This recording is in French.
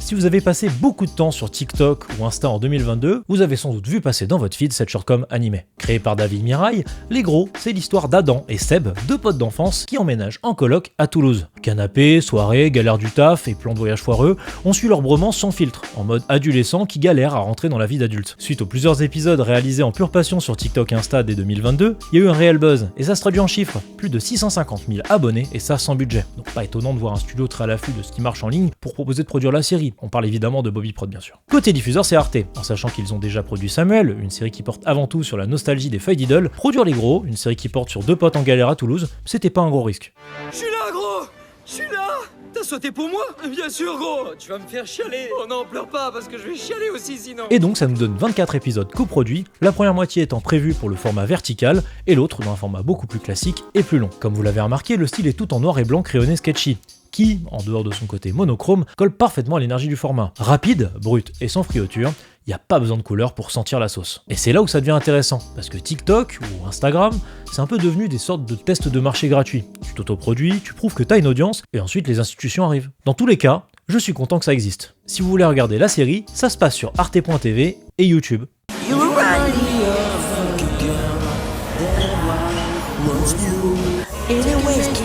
Si vous avez passé beaucoup de temps sur TikTok ou Insta en 2022, vous avez sans doute vu passer dans votre feed cette shortcom animée. Créée par David Mirail, Les Gros, c'est l'histoire d'Adam et Seb, deux potes d'enfance qui emménagent en coloc à Toulouse. Canapé, soirée, galère du taf et plan de voyage foireux, on suit leur bromance sans filtre, en mode adolescent qui galère à rentrer dans la vie d'adulte. Suite aux plusieurs épisodes réalisés en pure passion sur TikTok et Insta dès 2022, il y a eu un réel buzz, et ça se traduit en chiffres, plus de 650 000 abonnés et ça sans budget. Donc pas étonnant de voir un studio très à l'affût de ce qui marche en ligne pour proposer de produire la série. On parle évidemment de Bobby Prod bien sûr. Côté diffuseur, c'est Arte, en sachant qu'ils ont déjà produit Samuel, une série qui porte avant tout sur la nostalgie des feuilles d'idole. Produire Les Gros, une série qui porte sur deux potes en galère à Toulouse, c'était pas un gros risque. Je suis là, gros! Je suis là! T'as sauté pour moi? Bien sûr, gros! Tu vas me faire chialer! Oh non, pleure pas, parce que je vais chialer aussi sinon! Et donc ça nous donne 24 épisodes coproduits, la première moitié étant prévue pour le format vertical, et l'autre dans un format beaucoup plus classique et plus long. Comme vous l'avez remarqué, le style est tout en noir et blanc crayonné sketchy, qui, en dehors de son côté monochrome, colle parfaitement à l'énergie du format. Rapide, brut et sans friauture, il n'y a pas besoin de couleur pour sentir la sauce. Et c'est là où ça devient intéressant, parce que TikTok ou Instagram, c'est un peu devenu des sortes de tests de marché gratuits. Tu t'autoproduis, tu prouves que t'as une audience, et ensuite les institutions arrivent. Dans tous les cas, je suis content que ça existe. Si vous voulez regarder la série, ça se passe sur arte.tv et YouTube. Anyway,